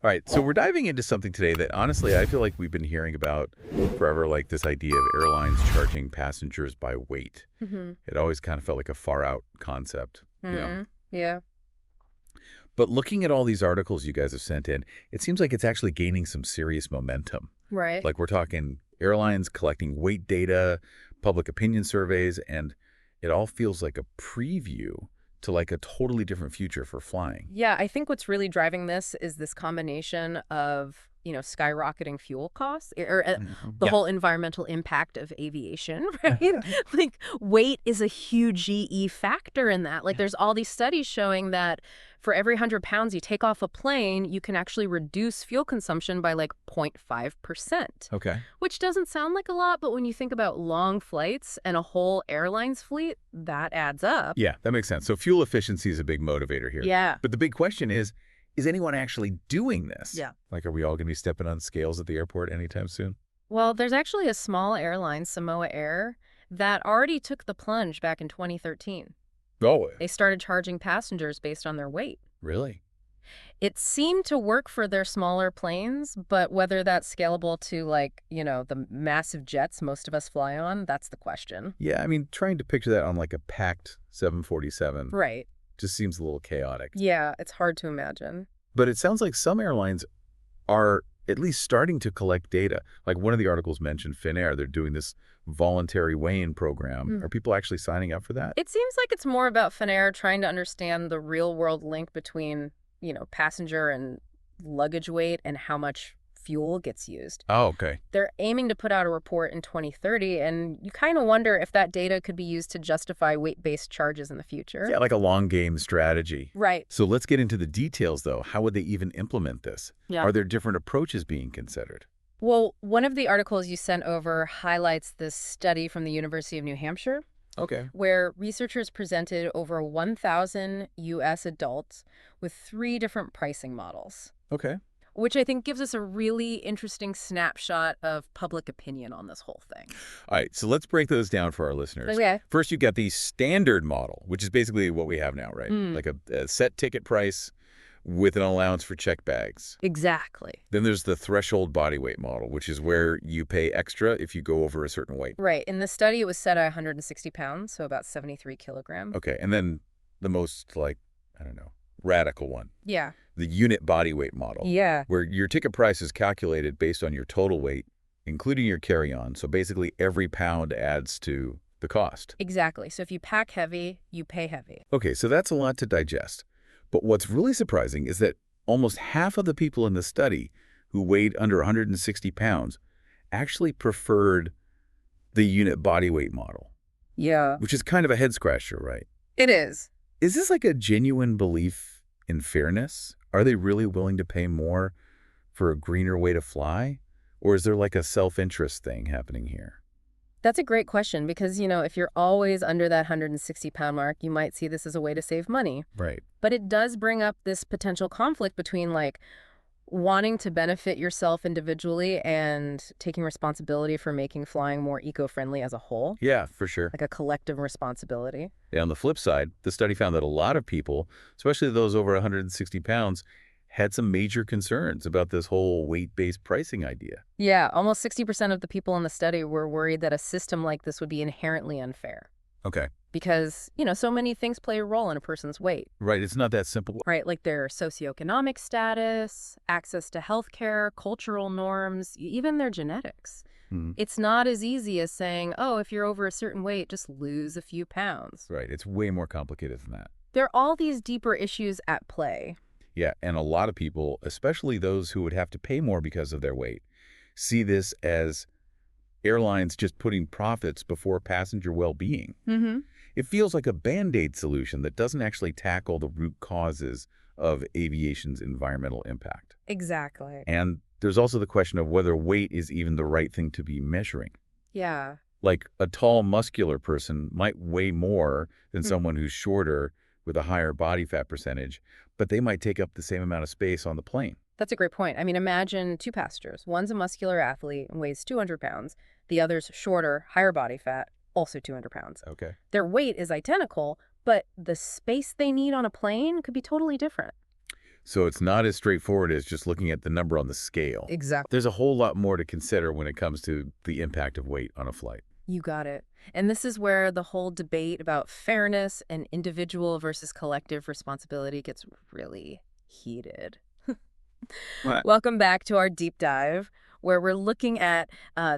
All right, so we're diving into something today that honestly I feel like we've been hearing about forever, like this idea of airlines charging passengers by weight. Mm-hmm. It always kind of felt like a far out concept. Mm-hmm. Yeah. But looking at all these articles you guys have sent in, it seems like it's actually gaining some serious momentum. Right. Like we're talking airlines collecting weight data, public opinion surveys, and it all feels like a preview to like a totally different future for flying. Yeah, I think what's really driving this is this combination of, skyrocketing fuel costs or the Yeah. whole environmental impact of aviation, right? Like weight is a huge GE factor in that. Like there's all these studies showing that for every 100 pounds you take off a plane, you can actually reduce fuel consumption by like 0.5%, Okay. which doesn't sound like a lot, but when you think about long flights and a whole airlines fleet, that adds up. Yeah, that makes sense. So fuel efficiency is a big motivator here. Yeah. But the big question is anyone actually doing this? Yeah. Like, are we all going to be stepping on scales at the airport anytime soon? Well, there's actually a small airline, Samoa Air, that already took the plunge back in 2013. Oh, They started charging passengers based on their weight. really? It seemed to work for their smaller planes, but whether that's scalable to, the massive jets most of us fly on, that's the question. Yeah, I mean, trying to picture that on like a packed 747 Right. just seems a little chaotic. Yeah, it's hard to imagine. But it sounds like some airlines are at least starting to collect data. Like one of the articles mentioned Finnair, they're doing this voluntary weigh-in program. Are people actually signing up for that? It seems like it's more about Finnair trying to understand the real-world link between, passenger and luggage weight and how much fuel gets used. Oh, okay. They're aiming to put out a report in 2030, and you kind of wonder if that data could be used to justify weight-based charges in the future. Yeah, like a long game strategy. Right. So let's get into the details, though. How would they even implement this? Yeah. Are there different approaches being considered? Well, one of the articles you sent over highlights this study from the University of New Hampshire, Okay. where researchers presented over 1,000 U.S. adults with 3 different pricing models, Okay. which I think gives us a really interesting snapshot of public opinion on this whole thing. All right, so let's break those down for our listeners. Okay. First, you've got the standard model, which is basically what we have now, right? Like a set ticket price with an allowance for checked bags. Exactly. Then there's the threshold body weight model, which is where you pay extra if you go over a certain weight. Right. In the study, it was set at 160 pounds, so about 73 kilograms. Okay, and then the most, radical one, Yeah. the unit body weight model. Yeah. Where your ticket price is calculated based on your total weight, including your carry-on. So basically every pound adds to the cost. Exactly. So if you pack heavy, you pay heavy. Okay, so that's a lot to digest. But what's really surprising is that almost half of the people in the study who weighed under 160 pounds actually preferred the unit body weight model, Yeah. which is kind of a head-scratcher, right? It is. Is this like a genuine belief in fairness? Are they really willing to pay more for a greener way to fly? Or is there like a self-interest thing happening here? That's a great question because, if you're always under that 160-pound mark, you might see this as a way to save money. Right. But it does bring up this potential conflict between, wanting to benefit yourself individually and taking responsibility for making flying more eco-friendly as a whole, Yeah, for sure. like a collective responsibility. Yeah, on the flip side, the study found that a lot of people, especially those over 160 pounds, had some major concerns about this whole weight-based pricing idea. Yeah, almost 60% of the people in the study were worried that a system like this would be inherently unfair Okay. because, so many things play a role in a person's weight. Right, it's not that simple. Right, like their socioeconomic status, access to healthcare, cultural norms, even their genetics. It's not as easy as saying, oh, if you're over a certain weight, just lose a few pounds. Right, it's way more complicated than that. There are all these deeper issues at play. Yeah, and a lot of people, especially those who would have to pay more because of their weight, see this as airlines just putting profits before passenger well-being. Mm-hmm. It feels like a Band-Aid solution that doesn't actually tackle the root causes of aviation's environmental impact. Exactly. And there's also the question of whether weight is even the right thing to be measuring. Yeah. Like a tall, muscular person might weigh more than someone who's shorter with a higher body fat percentage, but they might take up the same amount of space on the plane. That's a great point. I mean, imagine 2 passengers. One's a muscular athlete and weighs 200 pounds. The other's shorter, higher body fat, also 200 pounds. Okay. Their weight is identical, but the space they need on a plane could be totally different. So it's not as straightforward as just looking at the number on the scale. Exactly. There's a whole lot more to consider when it comes to the impact of weight on a flight. You got it. And this is where the whole debate about fairness and individual versus collective responsibility gets really heated. What? Welcome back to our deep dive, where we're looking at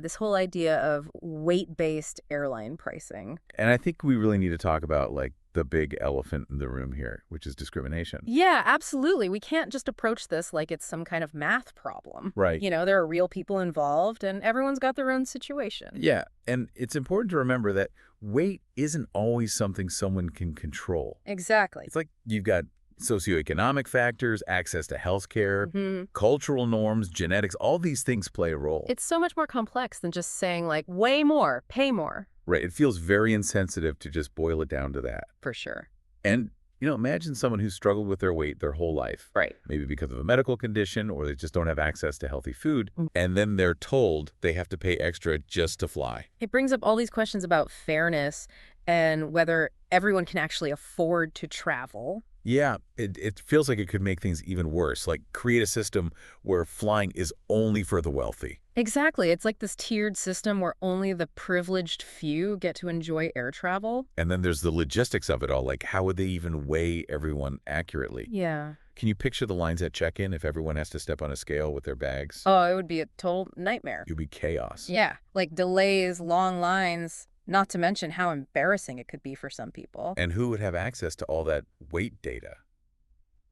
this whole idea of weight-based airline pricing. And I think we really need to talk about, like, the big elephant in the room here, which is discrimination. Yeah, absolutely. We can't just approach this like it's some kind of math problem. Right. You know, there are real people involved, and everyone's got their own situation. Yeah, and it's important to remember that weight isn't always something someone can control. Exactly. It's like you've got socioeconomic factors, access to healthcare, Hmm. cultural norms, genetics, all these things play a role. It's so much more complex than just saying, like, way more, pay more. Right, it feels very insensitive to just boil it down to that. For sure. And, imagine someone who's struggled with their weight their whole life. Right. Maybe because of a medical condition or they just don't have access to healthy food. Mm. And then they're told they have to pay extra just to fly. It brings up all these questions about fairness and whether everyone can actually afford to travel. Yeah, it feels like it could make things even worse, like create a system where flying is only for the wealthy. Exactly. It's like this tiered system where only the privileged few get to enjoy air travel. And then there's the logistics of it all, like how would they even weigh everyone accurately? Yeah. Can you picture the lines at check-in if everyone has to step on a scale with their bags? Oh, it would be a total nightmare. It would be chaos. Yeah. Like delays, long lines, not to mention how embarrassing it could be for some people. And who would have access to all that weight data?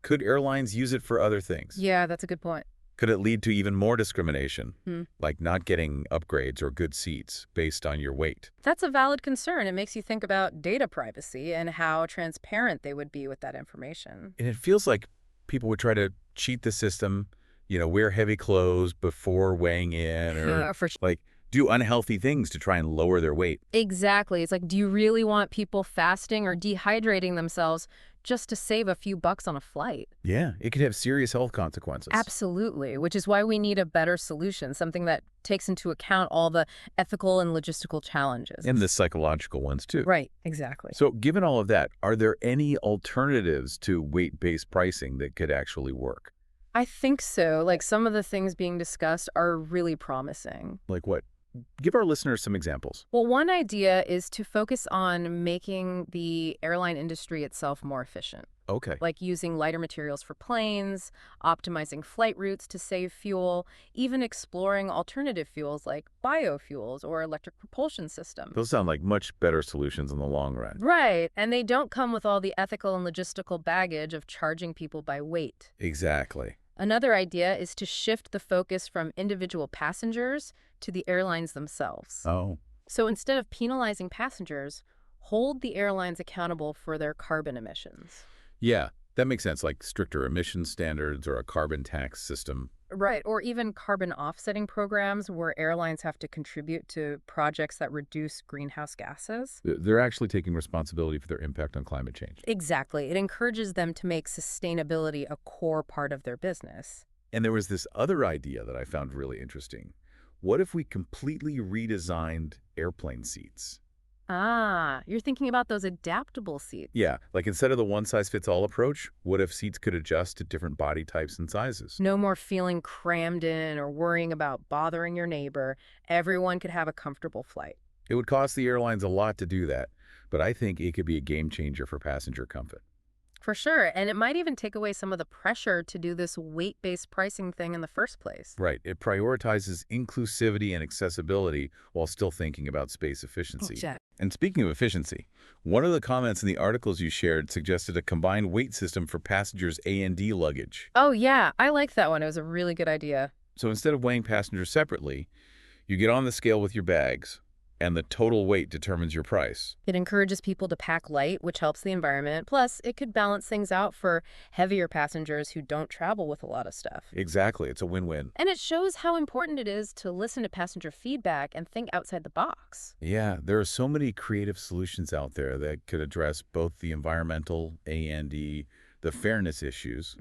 Could airlines use it for other things? Yeah, that's a good point. Could it lead to even more discrimination, Hmm. like not getting upgrades or good seats based on your weight? That's a valid concern. It makes you think about data privacy and how transparent they would be with that information. And it feels like people would try to cheat the system, wear heavy clothes before weighing in or For sure. like do unhealthy things to try and lower their weight. Exactly. It's like, do you really want people fasting or dehydrating themselves just to save a few bucks on a flight? Yeah, it could have serious health consequences. Absolutely, which is why we need a better solution, something that takes into account all the ethical and logistical challenges. And the psychological ones, too. Right, exactly. So given all of that, are there any alternatives to weight-based pricing that could actually work? I think so. Like some of the things being discussed are really promising. Like what? Give our listeners some examples. Well, one idea is to focus on making the airline industry itself more efficient, Okay. like using lighter materials for planes, optimizing flight routes to save fuel, even exploring alternative fuels like biofuels or electric propulsion systems. Those sound like much better solutions in the long run. Right, and they don't come with all the ethical and logistical baggage of charging people by weight. Exactly. Another idea is to shift the focus from individual passengers to the airlines themselves. Oh. So instead of penalizing passengers, hold the airlines accountable for their carbon emissions. Yeah, that makes sense, like stricter emission standards or a carbon tax system. Right, or even carbon offsetting programs where airlines have to contribute to projects that reduce greenhouse gases. They're actually taking responsibility for their impact on climate change. Exactly. It encourages them to make sustainability a core part of their business. And there was this other idea that I found really interesting. What if we completely redesigned airplane seats? Ah, you're thinking about those adaptable seats. Yeah, like instead of the one-size-fits-all approach, what if seats could adjust to different body types and sizes? No more feeling crammed in or worrying about bothering your neighbor. Everyone could have a comfortable flight. It would cost the airlines a lot to do that, but I think it could be a game changer for passenger comfort. For sure, and it might even take away some of the pressure to do this weight-based pricing thing in the first place. Right, it prioritizes inclusivity and accessibility while still thinking about space efficiency. Exactly. And speaking of efficiency, one of the comments in the articles you shared suggested a combined weight system for passengers' A&D luggage. Oh, yeah, I like that one. It was a really good idea. So instead of weighing passengers separately, you get on the scale with your bags, and the total weight determines your price. It encourages people to pack light, which helps the environment. Plus, it could balance things out for heavier passengers who don't travel with a lot of stuff. Exactly, it's a win-win. And it shows how important it is to listen to passenger feedback and think outside the box. Yeah, there are so many creative solutions out there that could address both the environmental and the fairness issues.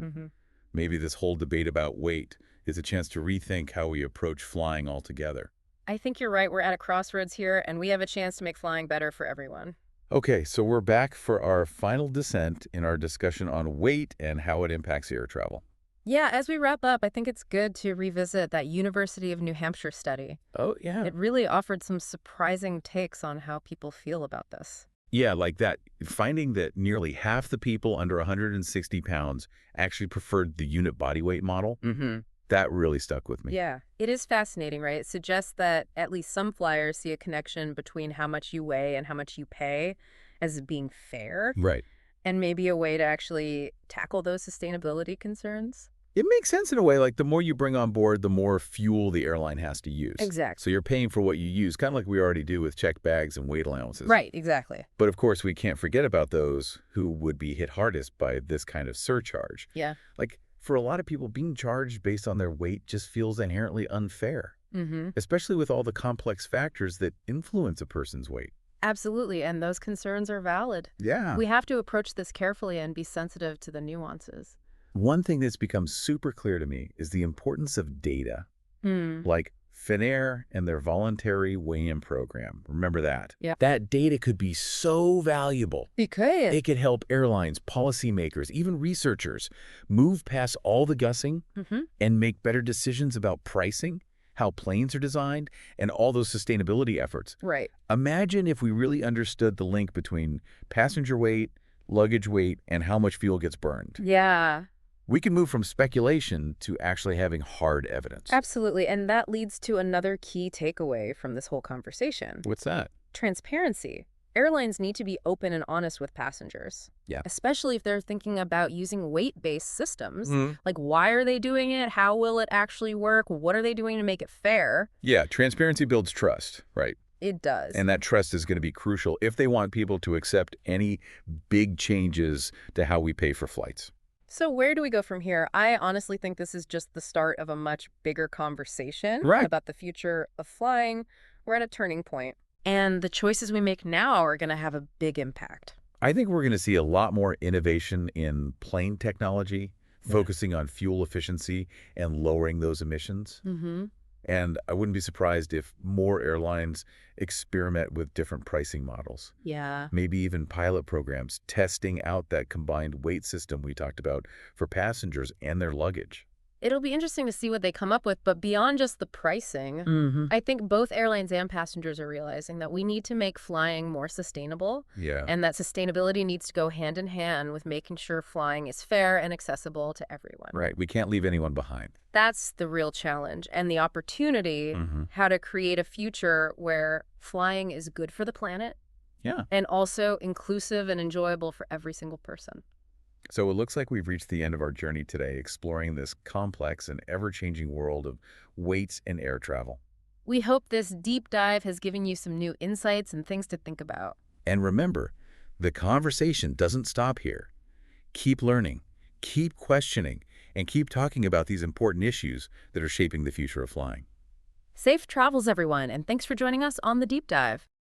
Maybe this whole debate about weight is a chance to rethink how we approach flying altogether. I think you're right. We're at a crossroads here, and we have a chance to make flying better for everyone. Okay, so we're back for our final descent in our discussion on weight and how it impacts air travel. Yeah, as we wrap up, I think it's good to revisit that University of New Hampshire study. Oh, yeah. It really offered some surprising takes on how people feel about this. Yeah, like that, finding that nearly half the people under 160 pounds actually preferred the unit body weight model, Mm-hmm. that really stuck with me. Yeah, it is fascinating, right? It suggests that at least some flyers see a connection between how much you weigh and how much you pay as being fair, Right. and maybe a way to actually tackle those sustainability concerns. It makes sense in a way, like the more you bring on board, the more fuel the airline has to use. So Exactly. you're paying for what you use, kind of like we already do with checked bags and weight allowances. Right, exactly. But of course, we can't forget about those who would be hit hardest by this kind of surcharge. Yeah. Like, for a lot of people, being charged based on their weight just feels inherently unfair, Mm-hmm. especially with all the complex factors that influence a person's weight. Absolutely, and those concerns are valid. Yeah. We have to approach this carefully and be sensitive to the nuances. One thing that's become super clear to me is the importance of data, Hmm. like Finnair and their voluntary weigh-in program. Remember that? Yeah. That data could be so valuable. You could. It could help airlines, policymakers, even researchers move past all the guessing Mm-hmm. and make better decisions about pricing, how planes are designed, and all those sustainability efforts. Right. Imagine if we really understood the link between passenger weight, luggage weight, and how much fuel gets burned. Yeah. We can move from speculation to actually having hard evidence. Absolutely. And that leads to another key takeaway from this whole conversation. What's that? Transparency. Airlines need to be open and honest with passengers. Yeah. Especially if they're thinking about using weight-based systems. Mhm. Like, why are they doing it? How will it actually work? What are they doing to make it fair? Yeah, transparency builds trust, right? It does. And that trust is going to be crucial if they want people to accept any big changes to how we pay for flights. So where do we go from here? I honestly think this is just the start of a much bigger conversation Right. about the future of flying. We're at a turning point, and the choices we make now are going to have a big impact. I think we're going to see a lot more innovation in plane technology, focusing on fuel efficiency and lowering those emissions. Mm-hmm. And I wouldn't be surprised if more airlines experiment with different pricing models. Yeah. Maybe even pilot programs testing out that combined weight system we talked about for passengers and their luggage. It'll be interesting to see what they come up with, but beyond just the pricing, Mm-hmm. I think both airlines and passengers are realizing that we need to make flying more sustainable, Yeah. and that sustainability needs to go hand in hand with making sure flying is fair and accessible to everyone. Right. We can't leave anyone behind. That's the real challenge and the opportunity, Mm-hmm. how to create a future where flying is good for the planet Yeah. and also inclusive and enjoyable for every single person. So it looks like we've reached the end of our journey today, exploring this complex and ever-changing world of weights and air travel. We hope this deep dive has given you some new insights and things to think about. And remember, the conversation doesn't stop here. Keep learning, keep questioning, and keep talking about these important issues that are shaping the future of flying. Safe travels, everyone, and thanks for joining us on the deep dive.